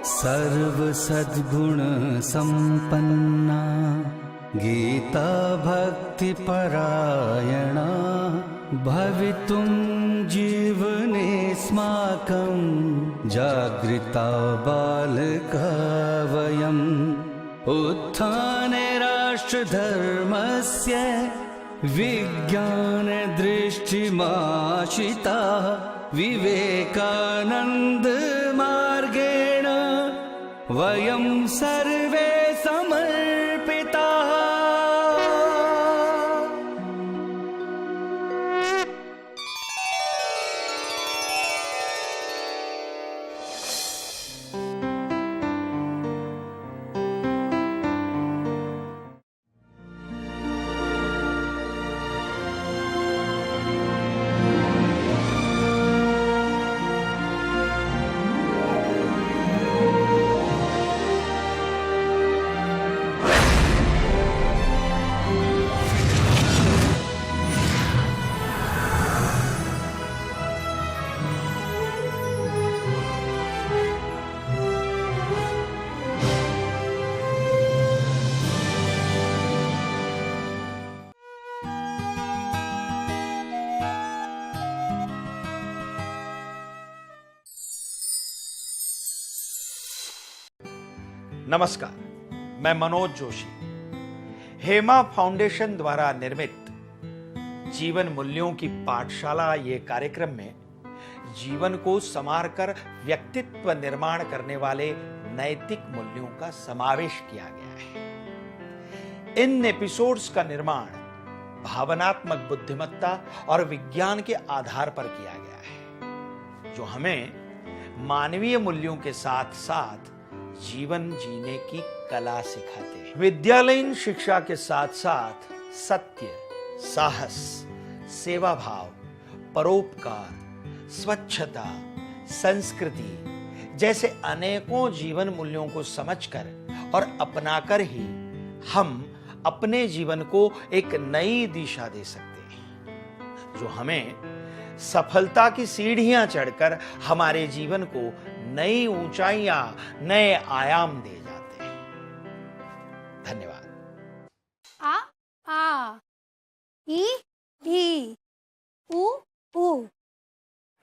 सर्व सद्गुण संपन्ना गीता भक्ति परायणा भवितुं जीवनेऽस्माकं जागृता बालका वयम् उत्थाने राष्ट्रधर्मस्य विज्ञानदृष्टिमाशिता विवेकानन्द मार्गेण वयं सर्वे समर्पिताः। नमस्कार, मैं मनोज जोशी। हेमा फाउंडेशन द्वारा निर्मित जीवन मूल्यों की पाठशाला ये कार्यक्रम में जीवन को संवारकर व्यक्तित्व निर्माण करने वाले नैतिक मूल्यों का समावेश किया गया है। इन एपिसोड्स का निर्माण भावनात्मक बुद्धिमत्ता और विज्ञान के आधार पर किया गया है, जो हमें मानवीय मूल्यों के साथ साथ जीवन जीने की कला सिखाते हैं। विद्यालयीन शिक्षा के साथ साथ सत्य, साहस, सेवा भाव, परोपकार, स्वच्छता, संस्कृति जैसे अनेकों जीवन मूल्यों को समझकर और अपनाकर ही हम अपने जीवन को एक नई दिशा दे सकते हैं, जो हमें सफलता की सीढ़ियां चढ़कर हमारे जीवन को नई ऊंचाइयां, नए आयाम दे जाते हैं। धन्यवाद। आ आ ई ई उ ऊ।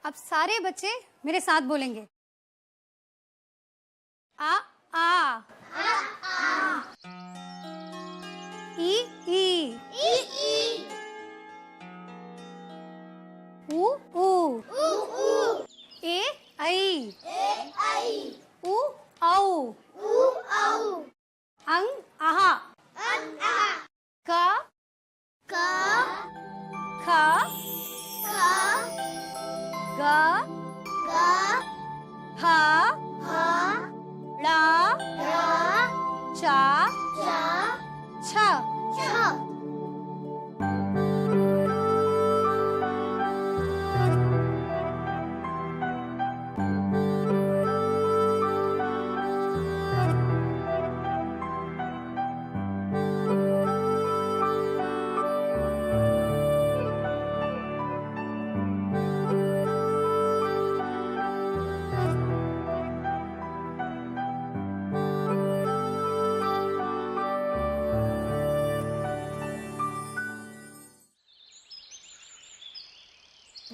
अब सारे बच्चे मेरे साथ बोलेंगे। आ आ ई ई उ ऊ ए आई उ औ अंग आहा क ख ग ह ळ च छ।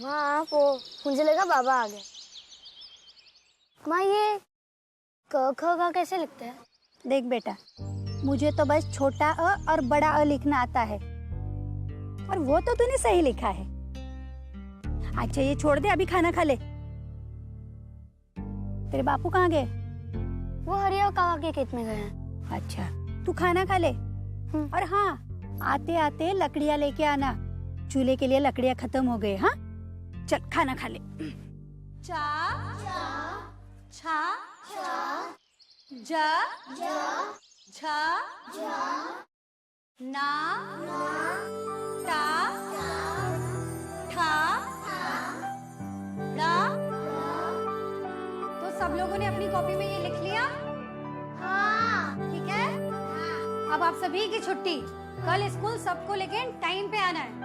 माँ मुझे लगा बाबा आ गए। माँ ये क ख ग कैसे लिखते हैं? देख बेटा, मुझे तो बस छोटा अ और बड़ा अ लिखना आता है, और वो तो तूने सही लिखा है। अच्छा ये छोड़ दे, अभी खाना खा ले। तेरे बापू कहाँ गए? वो हरिया और काका के खेत में गए हैं। अच्छा तू खाना खा ले। और हाँ, आते आते लकड़ियाँ लेके आना, चूल्हे के लिए लकड़ियाँ खत्म हो गए। हाँ चल खाना खा ले। चा छा ज झ ना टा ठा ड़ा। तो सब लोगों ने अपनी कॉपी में ये लिख लिया? हाँ। ठीक है, अब आप सभी की छुट्टी। कल स्कूल सबको लेकिन टाइम पे आना है।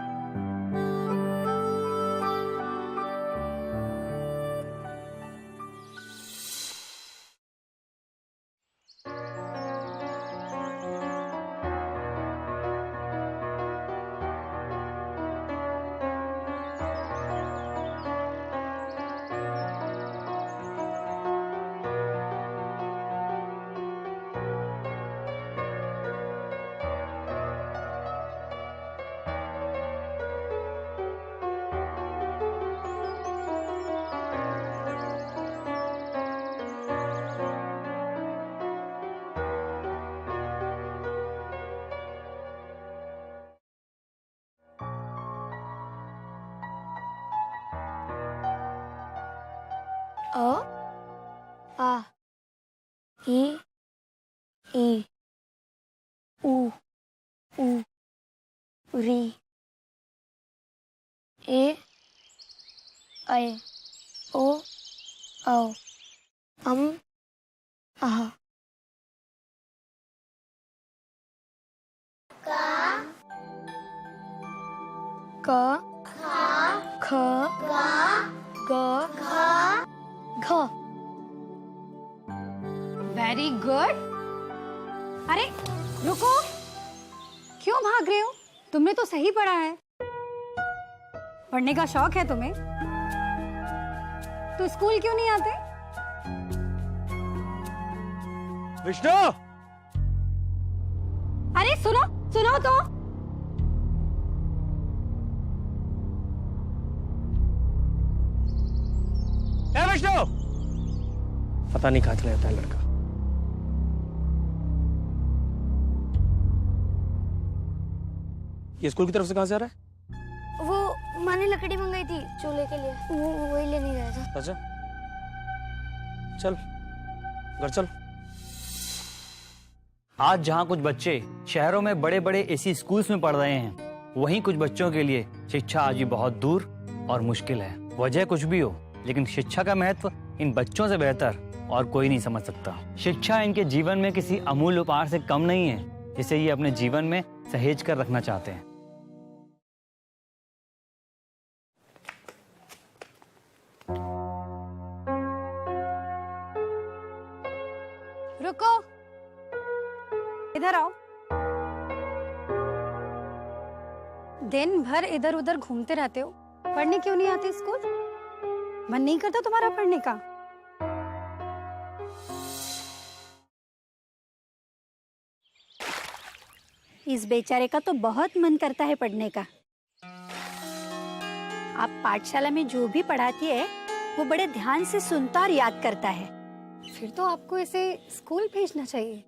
अ आ ई ई उ ऊ री ए ऐ ओ औ आह क ख ग घ। Very good. अरे रुको, क्यों भाग रहे हो? तुमने तो सही पढ़ा है। पढ़ने का शौक है तुम्हें तो स्कूल क्यों नहीं आते? विष्णु, अरे सुनो सुनो तो। ए विष्णु, पता नहीं कहाँ चला जाता है लड़का। ये स्कूल की तरफ से कहाँ से आ रहा है? वो माँ ने लकड़ी मंगाई थी चूल्हे के लिए, वो वही लेने गया था। अच्छा, चल घर चल। आज जहाँ कुछ बच्चे शहरों में बड़े बड़े एसी स्कूल्स में पढ़ रहे हैं, वहीं कुछ बच्चों के लिए शिक्षा आज भी बहुत दूर और मुश्किल है। वजह कुछ भी हो, लेकिन शिक्षा का महत्व इन बच्चों से बेहतर और कोई नहीं समझ सकता। शिक्षा इनके जीवन में किसी अमूल्य उपहार से कम नहीं है, जिसे ये अपने जीवन में सहेज कर रखना चाहते हैं। रुको, इधर आओ। दिन भर इधर उधर घूमते रहते हो, पढ़ने क्यों नहीं आते स्कूल? मन नहीं करता तुम्हारा पढ़ने का? इस बेचारे का तो बहुत मन करता है पढ़ने का। आप पाठशाला में जो भी पढ़ाती है वो बड़े ध्यान से सुनता और याद करता है। फिर तो आपको इसे स्कूल भेजना चाहिए।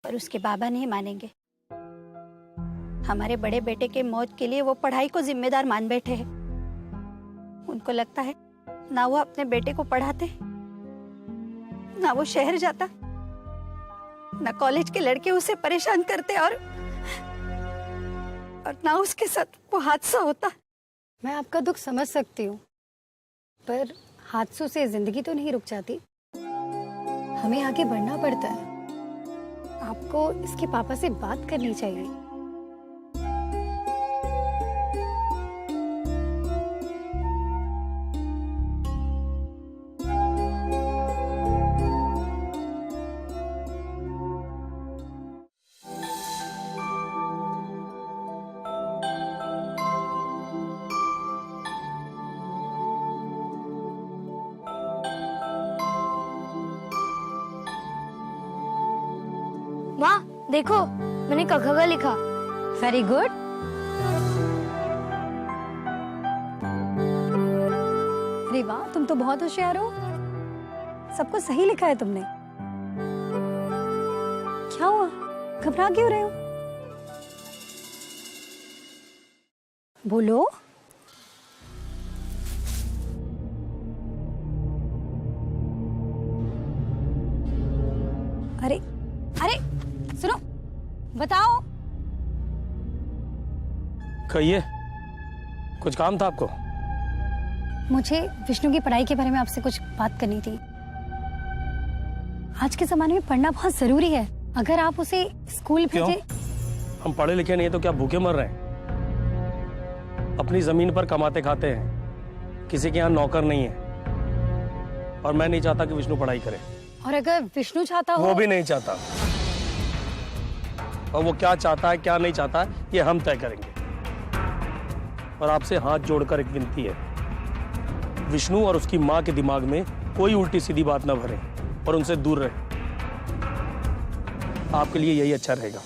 पर उसके बाबा नहीं मानेंगे। हमारे बड़े बेटे के मौत के लिए वो पढ़ाई को जिम्मेदार मान बैठे हैं। उनको लगता है ना वो अपने बेटे को पढ़ाते, ना वो शहर जाता, ना कॉलेज के लड़के उसे परेशान करते और ना उसके साथ वो हादसा होता। मैं आपका दुख समझ सकती हूँ, पर हादसों से जिंदगी तो नहीं रुक जाती। हमें आगे बढ़ना पड़ता है। आपको इसके पापा से बात करनी चाहिए। माँ देखो, मैंने कखगा लिखा। Very good. अरे वाह, तुम तो बहुत होशियार हो। सबको सही लिखा है तुमने। क्या हुआ, घबरा क्यों रहे हो? बोलो। अरे अरे सुनो, बताओ। कहिए, कुछ काम था आपको? मुझे विष्णु की पढ़ाई के बारे में आपसे कुछ बात करनी थी। आज के जमाने में पढ़ना बहुत जरूरी है। अगर आप उसे स्कूल भेजे। हम पढ़े लिखे नहीं है तो क्या भूखे मर रहे हैं? अपनी जमीन पर कमाते खाते हैं, किसी के यहाँ नौकर नहीं है। और मैं नहीं चाहता कि विष्णु पढ़ाई करे। और अगर विष्णु चाहता हो? वो भी नहीं चाहता। और वो क्या चाहता है क्या नहीं चाहता है ये हम तय करेंगे। और आपसे हाथ जोड़कर एक विनती है, विष्णु और उसकी माँ के दिमाग में कोई उल्टी सीधी बात ना भरे और उनसे दूर रहे। आपके लिए यही अच्छा रहेगा।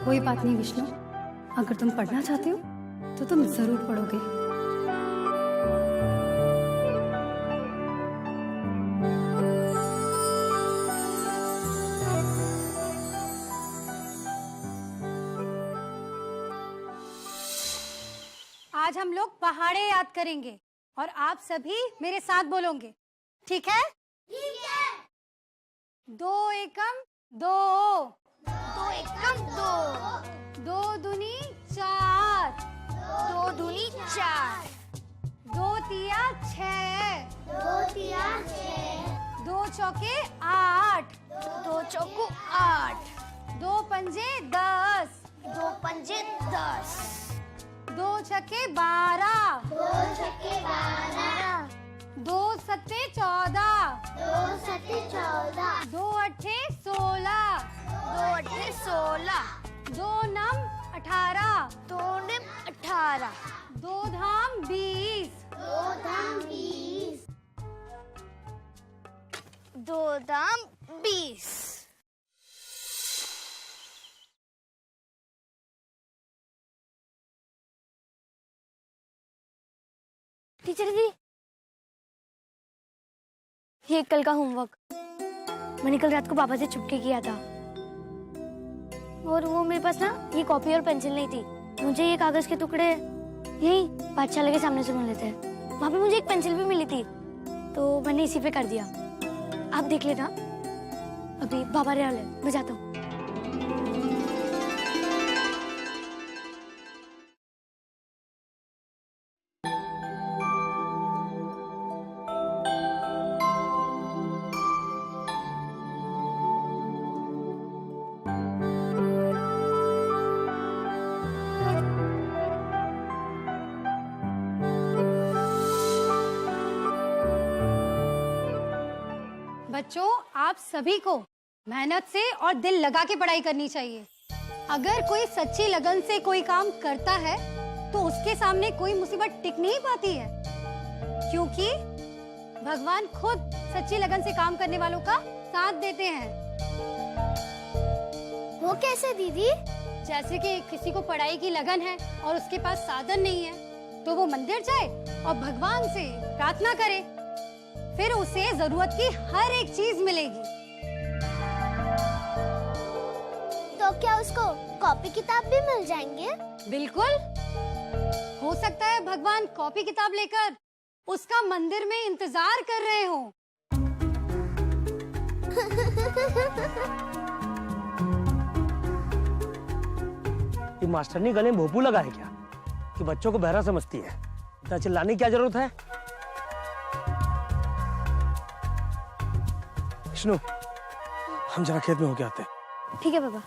कोई बात नहीं विष्णु, अगर तुम पढ़ना चाहते हो तो तुम जरूर पढ़ोगे। आज हम लोग पहाड़े याद करेंगे और आप सभी मेरे साथ बोलोगे, ठीक है? ठीक है। 2 एकम 2, 2 एकम 2, 2 दूनी 4, 2 दूनी 4, 2 तिया 6, 2 तिया 6, 2 चौके 8, 2 चौको 8, 2 पंजे 10, 2 पंजे 10, 2 छक्के 12, 2 छक्के 12, 2 सत्ते 14, 2 सत्ते 14, 2 अट्ठे 16, 2 अट्ठे 16, 2 नम 18, 2 निम 18, 2 धाम 20, 2 धाम 20, 2 धाम 20। टीचर जी, ये कल का होमवर्क मैंने कल रात को पापा से छुपके किया था और वो मेरे पास ना ये कॉपी और पेंसिल नहीं थी। मुझे ये कागज के टुकड़े यही पाठशाला के सामने से मिले थे। वहाँ पे मुझे एक पेंसिल भी मिली थी तो मैंने इसी पे कर दिया। आप देख लेना, अभी बाबा रे वाले मैं जाता हूँ। बच्चों, आप सभी को मेहनत से और दिल लगा के पढ़ाई करनी चाहिए। अगर कोई सच्ची लगन से कोई काम करता है तो उसके सामने कोई मुसीबत टिक नहीं पाती है, क्योंकि भगवान खुद सच्ची लगन से काम करने वालों का साथ देते हैं। वो कैसे दीदी? जैसे कि किसी को पढ़ाई की लगन है और उसके पास साधन नहीं है तो वो मंदिर जाए और भगवान से प्रार्थना करे, फिर उसे जरूरत की हर एक चीज मिलेगी। तो क्या उसको कॉपी किताब भी मिल जाएंगे? बिल्कुल, हो सकता है भगवान कॉपी किताब लेकर उसका मंदिर में इंतजार कर रहे हो। ये मास्टरनी गले में भोपू लगा है क्या कि बच्चों को बहरा समझती है? इतना चिल्लाने की क्या जरूरत है? विष्णु, हम जरा खेत में होके आते हैं। ठीक है पापा।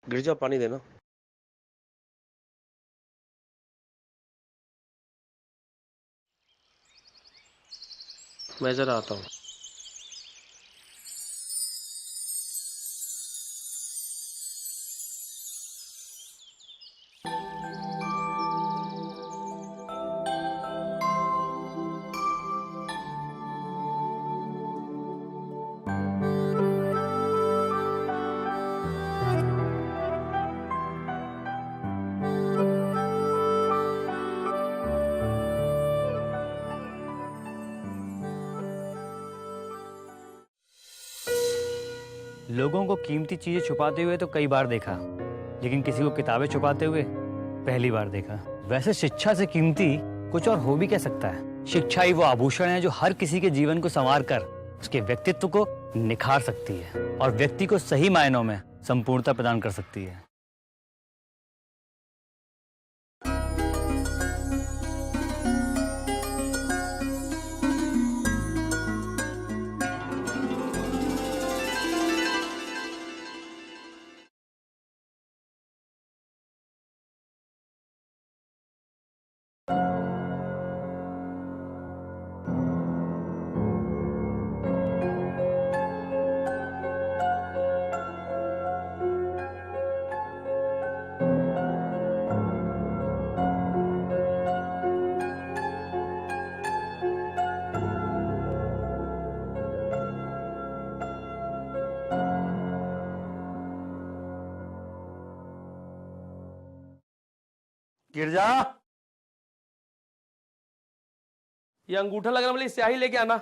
गिरजा, पानी देना। मैं जरा आता हूँ। लोगों को कीमती चीजें छुपाते हुए तो कई बार देखा, लेकिन किसी को किताबें छुपाते हुए पहली बार देखा। वैसे शिक्षा से कीमती कुछ और हो भी क्या सकता है। शिक्षा ही वो आभूषण है जो हर किसी के जीवन को संवार कर उसके व्यक्तित्व को निखार सकती है और व्यक्ति को सही मायनों में संपूर्णता प्रदान कर सकती है। गिरजा, ये अंगूठा लगने वाली स्याही लेके आना।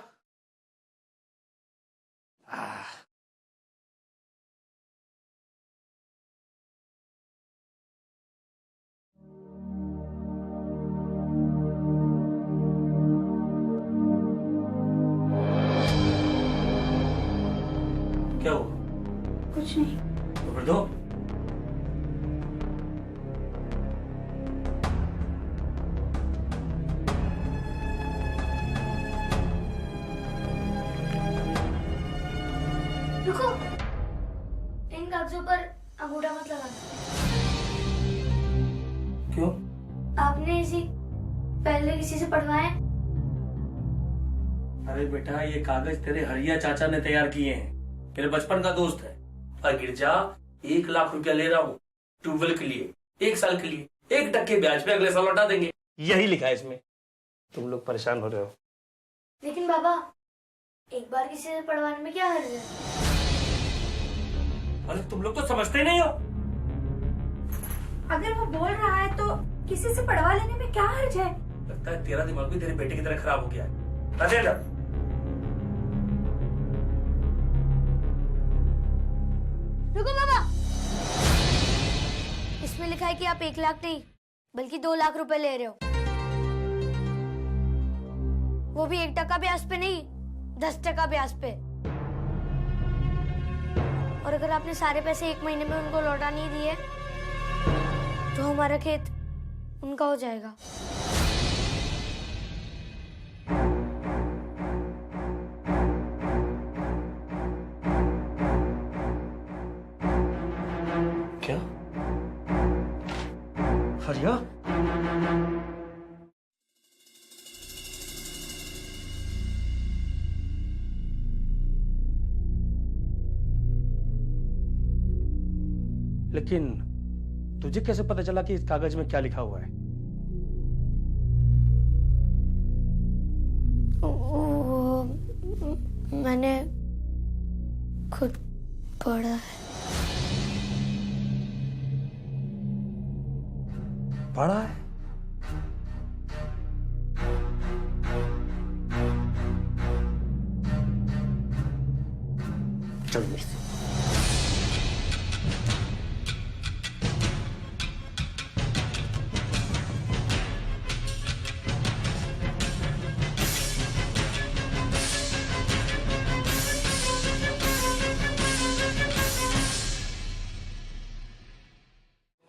क्या हुआ? कुछ नहीं। तो फिर दो। रुको, इन कागजों पर अंगूठा मत लगाना। क्यों? आपने इसी पहले किसी से पढ़वाए? अरे बेटा, ये कागज तेरे हरिया चाचा ने तैयार किए हैं। मेरे बचपन का दोस्त है। और गिरजा, 1 लाख रुपया ले रहा हूँ ट्यूबवेल के लिए, 1 साल के लिए, 1% ब्याज पे, अगले साल लौटा देंगे। यही लिखा है इसमें। तुम लोग परेशान हो रहे हो। लेकिन बाबा, एक बार किसी से पढ़वाने में क्या हर्ज है? अरे तुम लोग तो समझते नहीं हो। अगर वो बोल रहा है तो किसी से पढ़वा लेने में क्या हर्ज है। लगता है तेरा दिमाग भी तेरे बेटे की तरह खराब हो गया है। राजेंद्र, रुको बाबा, इसमें लिखा है कि आप 1 लाख नहीं बल्कि 2 लाख रुपए ले रहे हो, वो भी 1% ब्याज पे नहीं, 10% ब्याज पे। और अगर आपने सारे पैसे 1 महीने में उनको लौटा नहीं दिए तो हमारा खेत उनका हो जाएगा। क्या? हरिया? लेकिन तुझे कैसे पता चला कि इस कागज में क्या लिखा हुआ है? मैंने खुद पढ़ा है। पढ़ा है? चल मेरे से।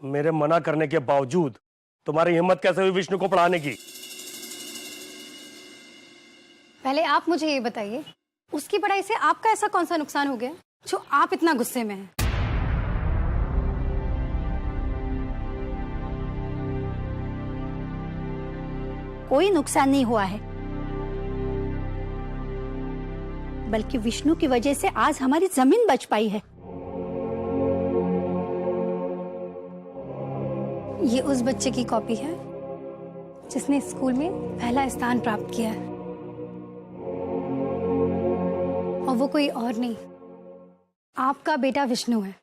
मेरे मना करने के बावजूद तुम्हारी हिम्मत कैसे हुई विष्णु को पढ़ाने की? पहले आप मुझे ये बताइए, उसकी पढ़ाई से आपका ऐसा कौन सा नुकसान हो गया जो आप इतना गुस्से में हैं? कोई नुकसान नहीं हुआ है। बल्कि विष्णु की वजह से आज हमारी जमीन बच पाई है। ये उस बच्चे की कॉपी है जिसने स्कूल में पहला स्थान प्राप्त किया है, और वो कोई और नहीं, आपका बेटा विष्णु है।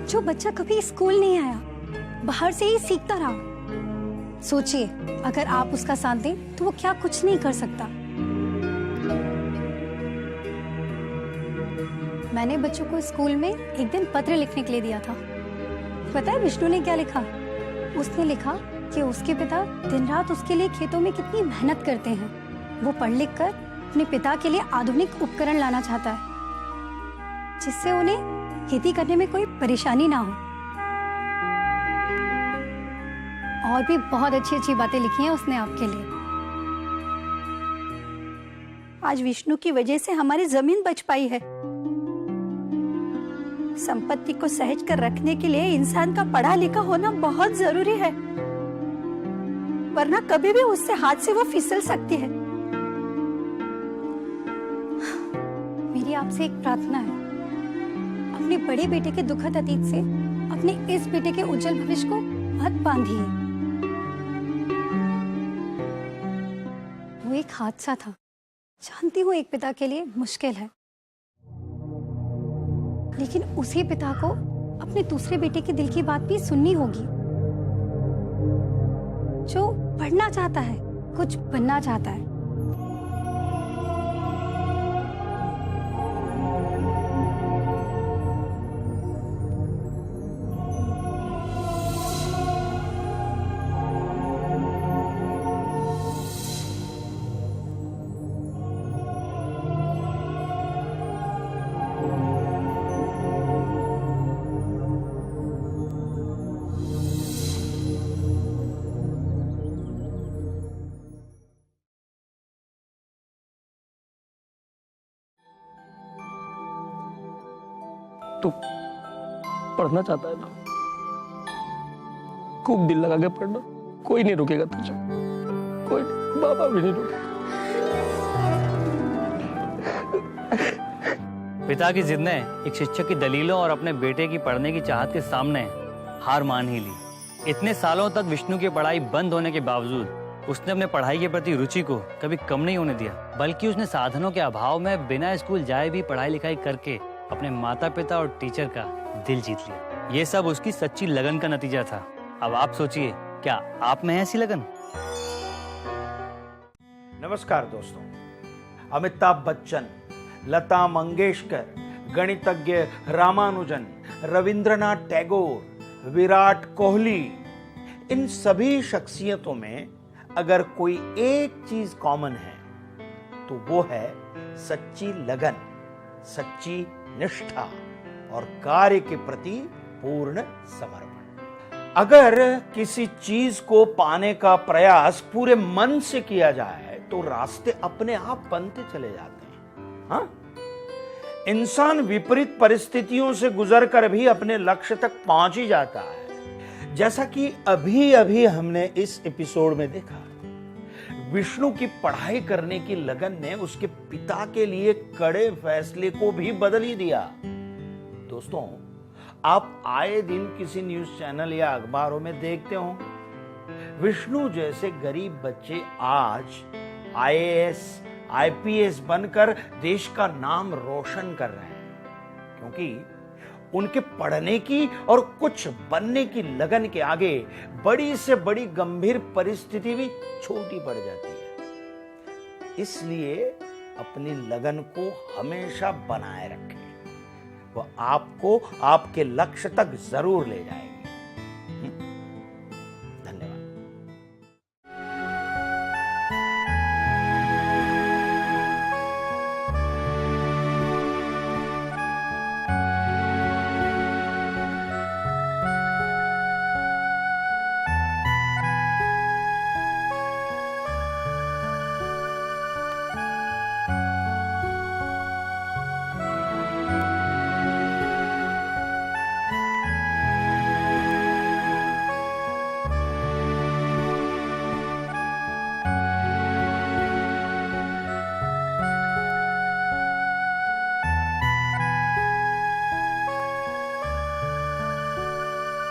जो बच्चा कभी स्कूल नहीं आया, बाहर से ही सीखता रहा। सोचिए, अगर आप उसका साथ दें तो वो क्या कुछ नहीं कर सकता। मैंने बच्चों को स्कूल में एक दिन पत्र लिखने के लिए दिया था। पता है विष्णु ने क्या लिखा? उसने लिखा कि उसके पिता दिन रात उसके लिए खेतों में कितनी मेहनत करते हैं। वो पढ़ लिख कर अपने पिता के लिए आधुनिक उपकरण लाना चाहता है, जिससे उन्हें खेती करने में कोई परेशानी ना हो। और भी बहुत अच्छी अच्छी बातें लिखी हैं उसने आपके लिए। आज विष्णु की वजह से हमारी जमीन बच पाई है। संपत्ति को सहेज कर रखने के लिए इंसान का पढ़ा लिखा होना बहुत जरूरी है, वरना कभी भी उससे हाथ से वो फिसल सकती है। मेरी आपसे एक प्रार्थना है, अपने बड़े बेटे के दुखद अतीत से अपने इस बेटे के उज्जवल भविष्य को मत बांधिए। वो एक हादसा था, जानती हूँ एक पिता के लिए मुश्किल है, लेकिन उसी पिता को अपने दूसरे बेटे के दिल की बात भी सुननी होगी, जो पढ़ना चाहता है, कुछ बनना चाहता है। तू पढ़ना चाहता है ना, खूब दिल लगा के पढ़ना, कोई नहीं रुकेगा तुझे, कोई नहीं, बाबा भी नहीं रुकेगा। पिता की जिद ने एक शिक्षक की दलीलों और अपने बेटे की पढ़ने की चाहत के सामने हार मान ही ली। इतने सालों तक विष्णु की पढ़ाई बंद होने के बावजूद उसने अपने पढ़ाई के प्रति रुचि को कभी कम नहीं होने दिया, बल्कि उसने साधनों के अभाव में बिना स्कूल जाए भी पढ़ाई लिखाई करके अपने माता पिता और टीचर का दिल जीत लिया। ये सब उसकी सच्ची लगन का नतीजा था। अब आप सोचिए, क्या आप में है ऐसी लगन? नमस्कार दोस्तों, अमिताभ बच्चन, लता मंगेशकर, गणितज्ञ रामानुजन, रविंद्रनाथ टैगोर, विराट कोहली, इन सभी शख्सियतों में अगर कोई एक चीज कॉमन है तो वो है सच्ची लगन, सच्ची निष्ठा और कार्य के प्रति पूर्ण समर्पण। अगर किसी चीज को पाने का प्रयास पूरे मन से किया जाए तो रास्ते अपने आप बनते चले जाते हैं। हाँ? इंसान विपरीत परिस्थितियों से गुजरकर भी अपने लक्ष्य तक पहुंच ही जाता है। जैसा कि अभी अभी हमने इस एपिसोड में देखा, विष्णु की पढ़ाई करने की लगन ने उसके पिता के लिए कड़े फैसले को भी बदल ही दिया। दोस्तों, आप आए दिन किसी न्यूज चैनल या अखबारों में देखते होंगे, विष्णु जैसे गरीब बच्चे आज आईएएस, आईपीएस बनकर देश का नाम रोशन कर रहे हैं, क्योंकि उनके पढ़ने की और कुछ बनने की लगन के आगे बड़ी से बड़ी गंभीर परिस्थिति भी छोटी पड़ जाती है। इसलिए अपनी लगन को हमेशा बनाए रखें, वह आपको आपके लक्ष्य तक जरूर ले जाएगा।